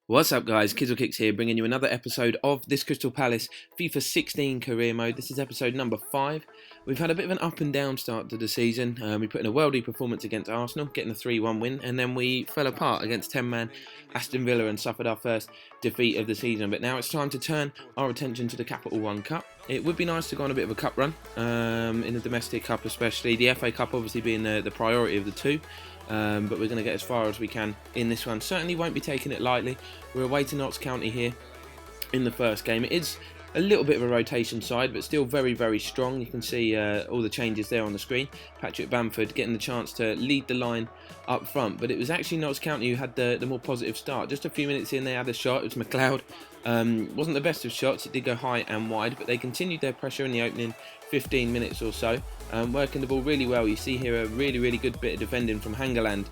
What's up guys, Kizzle here, bringing you another episode of this Crystal Palace FIFA 16 career mode. This is episode number 5. We've had a bit of an up and down start to the season. We put in a worldy performance against Arsenal, getting a 3-1 win, and then we fell apart against 10-man Aston Villa and suffered our first defeat of the season. But now it's time to turn our attention to the Capital One Cup. It would be nice to go on a bit of a cup run, in the domestic cup especially. The FA Cup obviously being the priority of the two. But we're going to get as far as we can in this one. Certainly won't be taking it lightly. We're away to Notts County here in the first game. It is a little bit of a rotation side, but still very, very strong. You can see all the changes there on the screen. Patrick Bamford getting the chance to lead the line up front, but it was actually Notts County who had the more positive start. Just a few minutes in, they had a shot. It was McLeod. Wasn't the best of shots. It did go high and wide, but they continued their pressure in the opening 15 minutes or so, working the ball really well. You see here a really, really good bit of defending from Hangeland,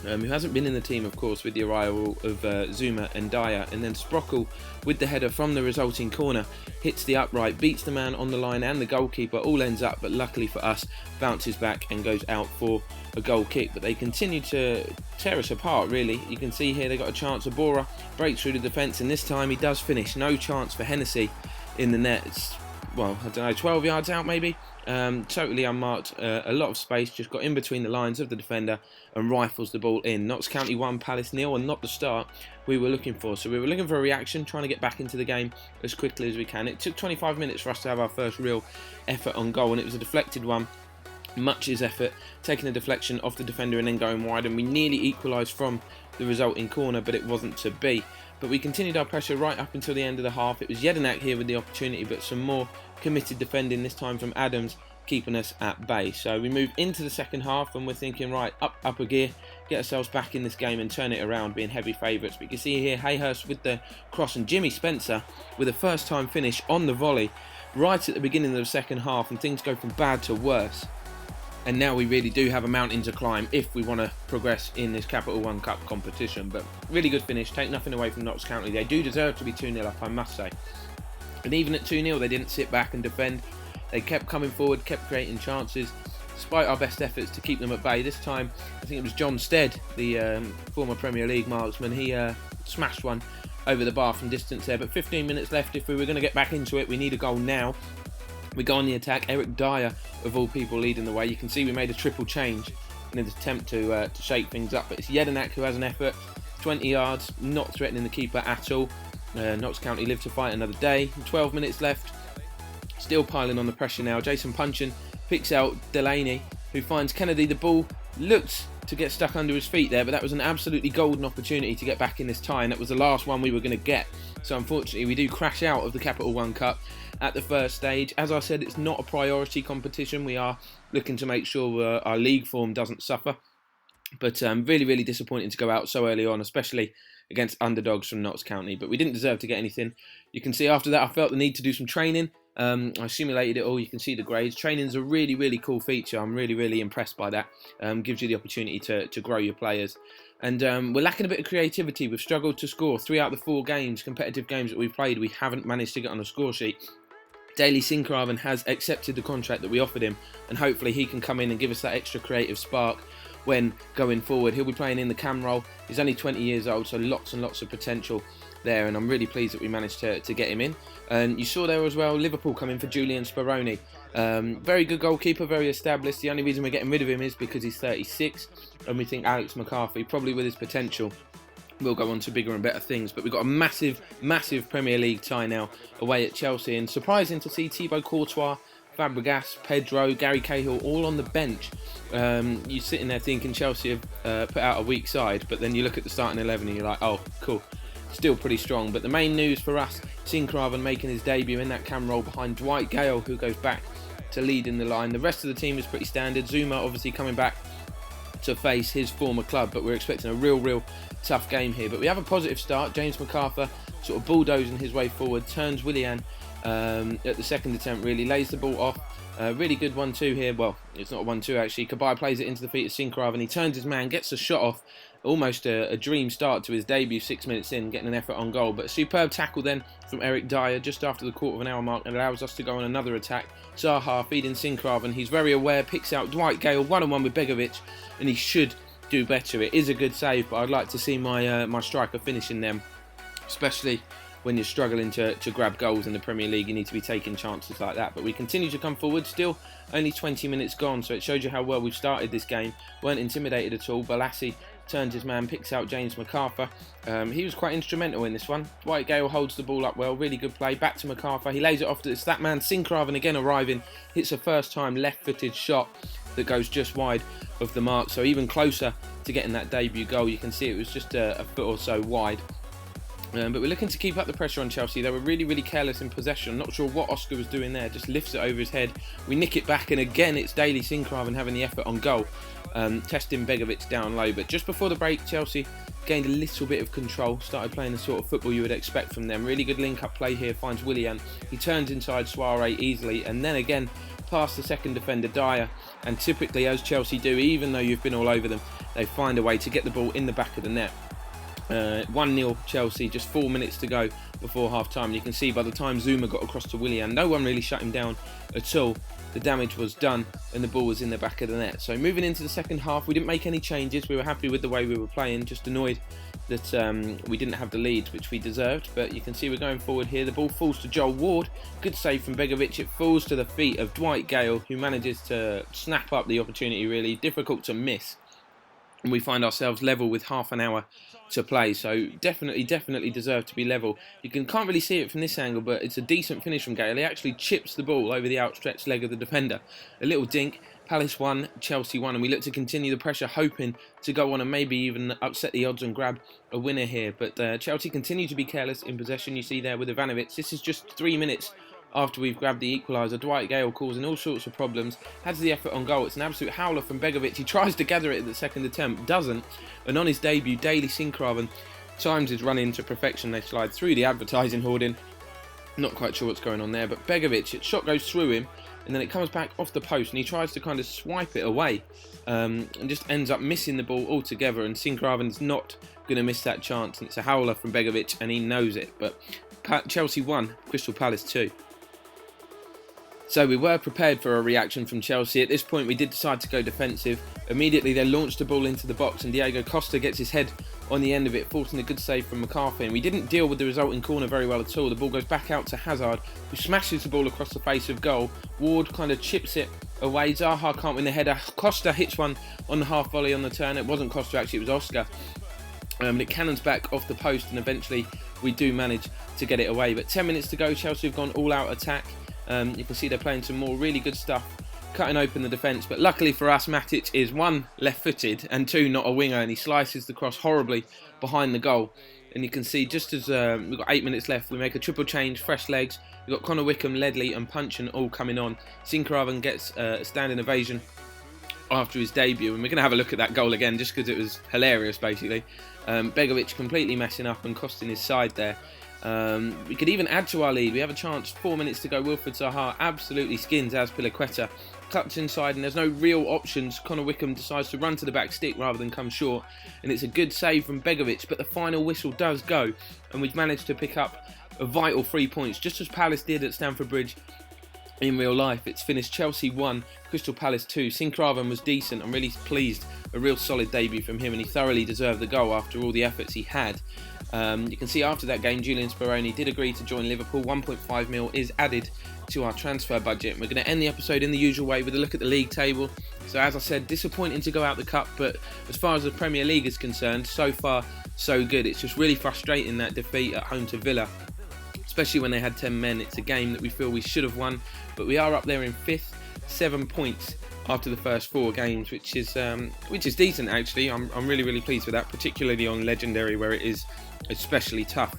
who hasn't been in the team, of course, with the arrival of Zuma and Dyer. And then Sprockle, with the header from the resulting corner, hits the upright, beats the man on the line and the goalkeeper, all ends up, but luckily for us, bounces back and goes out for a goal kick. But they continue to tear us apart, really. You can see here they got a chance. Abora breaks through the defence, and this time he does finish. No chance for Hennessy in the net. It's, well, I don't know, 12 yards out maybe. Totally unmarked, a lot of space, just got in between the lines of the defender and rifles the ball in. Notts County 1, Palace 0, and not the start we were looking for. So we were looking for a reaction, trying to get back into the game as quickly as we can. It took 25 minutes for us to have our first real effort on goal, and it was a deflected one. Much's effort, taking a deflection off the defender and then going wide, and we nearly equalised from the resulting corner, but it wasn't to be. But we continued our pressure right up until the end of the half. It was Jedinak here with the opportunity, but some more committed defending, this time from Adams, keeping us at bay. So we move into the second half and we're thinking, right, up a gear, get ourselves back in this game and turn it around, being heavy favourites. But you can see here Hayhurst with the cross and Jimmy Spencer with a first time finish on the volley right at the beginning of the second half, and things go from bad to worse. And now we really do have a mountain to climb if we want to progress in this Capital One Cup competition. But really good finish, take nothing away from Notts County. They do deserve to be 2-0 up, I must say. And even at 2-0, they didn't sit back and defend. They kept coming forward, kept creating chances, despite our best efforts to keep them at bay. This time, I think it was John Stead, the former Premier League marksman. He smashed one over the bar from distance there. But 15 minutes left. If we were going to get back into it, we need a goal now. We go on the attack. Eric Dyer, of all people, leading the way. You can see we made a triple change in an attempt to shake things up. But it's Jedinak who has an effort. 20 yards, not threatening the keeper at all. Notts County live to fight another day. 12 minutes left. Still piling on the pressure now. Jason Punchin picks out Delaney, who finds Kennedy. The ball looked to get stuck under his feet there, but that was an absolutely golden opportunity to get back in this tie, and that was the last one we were going to get. So unfortunately, we do crash out of the Capital One Cup at the first stage. As I said, it's not a priority competition. We are looking to make sure our league form doesn't suffer. But really, really disappointing to go out so early on, especially against underdogs from Notts County. But we didn't deserve to get anything. You can see after that, I felt the need to do some training. I simulated it all. You can see the grades. Training's a really, really cool feature. I'm really, really impressed by that. Gives you the opportunity to grow your players. And we're lacking a bit of creativity. We've struggled to score 3 out of the 4 games, competitive games that we've played. We haven't managed to get on a score sheet. Daly Sinkraven has accepted the contract that we offered him, and hopefully he can come in and give us that extra creative spark when going forward. He'll be playing in the cam role. He's only 20 years old, so lots and lots of potential there, and I'm really pleased that we managed to get him in. And you saw there as well, Liverpool coming for Julian Speroni. Very good goalkeeper, very established. The only reason we're getting rid of him is because he's 36, and we think Alex McCarthy, probably with his potential, will go on to bigger and better things. But we've got a massive, massive Premier League tie now away at Chelsea, and surprising to see Thibaut Courtois, Fabregas, Pedro, Gary Cahill all on the bench. You're sitting there thinking Chelsea have put out a weak side, but then you look at the starting 11 and you're like, oh, cool. Still pretty strong. But the main news for us, Sinkraven making his debut in that cam role behind Dwight Gale, who goes back to lead in the line. The rest of the team is pretty standard. Zuma obviously coming back to face his former club, but we're expecting a real tough game here. But we have a positive start. James MacArthur sort of bulldozing his way forward, turns Willian at the second attempt, really lays the ball off. Really good 1-2 here. Well, it's not a 1-2 actually. Kabay plays it into the feet of Sinkraven, and he turns his man, gets a shot off. Almost a dream start to his debut 6 minutes in, getting an effort on goal. But a superb tackle then from Eric Dyer just after the quarter of an hour mark, and allows us to go on another attack. Zaha feeding Sinkraven. He's very aware, picks out Dwight Gale, one-on-one with Begovic, and he should do better. It is a good save, but I'd like to see my striker finishing them, especially when you're struggling to grab goals in the Premier League. You need to be taking chances like that. But we continue to come forward, still only 20 minutes gone, so it shows you how well we've started this game. Weren't intimidated at all. Balassi turns his man, picks out James MacArthur. He was quite instrumental in this one. Dwight Gale holds the ball up well, really good play. Back to MacArthur, he lays it off to that man, Sincraven again arriving. Hits a first time left-footed shot that goes just wide of the mark, so even closer to getting that debut goal. You can see it was just a foot or so wide. But we're looking to keep up the pressure on Chelsea. They were really, really careless in possession. I'm not sure what Oscar was doing there. Just lifts it over his head. We nick it back, and again it's Daly Sincraven having the effort on goal. Testing Begovic down low. But just before the break, Chelsea gained a little bit of control. Started playing the sort of football you would expect from them. Really good link-up play here. Finds Willian. He turns inside Soiree easily. And then again, past the second defender, Dyer. And typically, as Chelsea do, even though you've been all over them, they find a way to get the ball in the back of the net. 1-0 Chelsea, just 4 minutes to go before half-time. You can see by the time Zuma got across to Willian, no one really shut him down at all. The damage was done and the ball was in the back of the net. So moving into the second half, we didn't make any changes. We were happy with the way we were playing, just annoyed that we didn't have the lead, which we deserved. But you can see we're going forward here. The ball falls to Joel Ward. Good save from Begovic. It falls to the feet of Dwight Gale, who manages to snap up the opportunity, really. Difficult to miss. And we find ourselves level with half an hour to play, so definitely deserve to be level. You can't really see it from this angle, but it's a decent finish from Gale. He actually chips the ball over the outstretched leg of the defender. A little dink. Palace 1, Chelsea 1, and we look to continue the pressure, hoping to go on and maybe even upset the odds and grab a winner here. But Chelsea continue to be careless in possession. You see there with Ivanovic. This is just 3 minutes after we've grabbed the equaliser. Dwight Gale causing all sorts of problems, has the effort on goal. It's an absolute howler from Begovic. He tries to gather it at the second attempt, doesn't, and on his debut, Daly Sincraven times his run in to perfection. They slide through the advertising hoarding. Not quite sure what's going on there, but Begovic, its shot goes through him, and then it comes back off the post, and he tries to kind of swipe it away, and just ends up missing the ball altogether, and Sincraven's not going to miss that chance, and it's a howler from Begovic, and he knows it. But Chelsea 1, Crystal Palace 2. So we were prepared for a reaction from Chelsea. At this point, we did decide to go defensive. Immediately, they launched the ball into the box, and Diego Costa gets his head on the end of it, forcing a good save from MacArthur. And we didn't deal with the resulting corner very well at all. The ball goes back out to Hazard, who smashes the ball across the face of goal. Ward kind of chips it away. Zaha can't win the header. Costa hits one on the half volley on the turn. It wasn't Costa, actually, it was Oscar. It cannons back off the post, and eventually we do manage to get it away. But 10 minutes to go, Chelsea have gone all-out attack. You can see they're playing some more really good stuff, cutting open the defence. But luckily for us, Matic is 1, left-footed, and 2, not a winger, and he slices the cross horribly behind the goal. And you can see just as we've got 8 minutes left, we make a triple change, fresh legs. We've got Connor Wickham, Ledley and Punchin all coming on. Sincraven gets a standing ovation after his debut, and we're going to have a look at that goal again just because it was hilarious, basically. Begovic completely messing up and costing his side there. We could even add to our lead. We have a chance, 4 minutes to go. Wilfred Zaha absolutely skins Azpilicueta. Cuts inside and there's no real options. Connor Wickham decides to run to the back stick rather than come short. And it's a good save from Begovic, but the final whistle does go. And we've managed to pick up a vital 3 points, just as Palace did at Stamford Bridge in real life. It's finished Chelsea 1, Crystal Palace 2. Sincraven was decent. I'm really pleased. A real solid debut from him, and he thoroughly deserved the goal after all the efforts he had. You can see after that game, Julian Speroni did agree to join Liverpool. 1.5 mil is added to our transfer budget. We're going to end the episode in the usual way with a look at the league table. So as I said, disappointing to go out the cup, but as far as the Premier League is concerned, so far so good. It's just really frustrating, that defeat at home to Villa, especially when they had 10 men. It's a game that we feel we should have won, but we are up there in 5th, 7 points after the first 4 games, which is decent actually. I'm really pleased with that, particularly on Legendary, where it is especially tough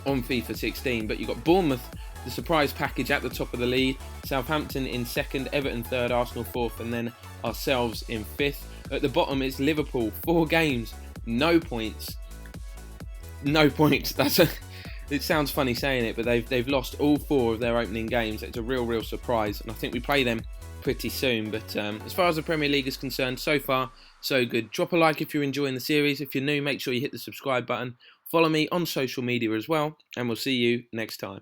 on FIFA 16. But you've got Bournemouth, the surprise package, at the top of the lead, Southampton in 2nd, Everton 3rd, Arsenal 4th, and then ourselves in 5th. At the bottom is Liverpool, 4 games, no points. It sounds funny saying it, but they've lost all 4 of their opening games. It's a real surprise, and I think we play them pretty soon. But as far as the Premier League is concerned, so far so good. Drop a like if you're enjoying the series. If you're new, make sure you hit the subscribe button. Follow me on social media as well, and we'll see you next time.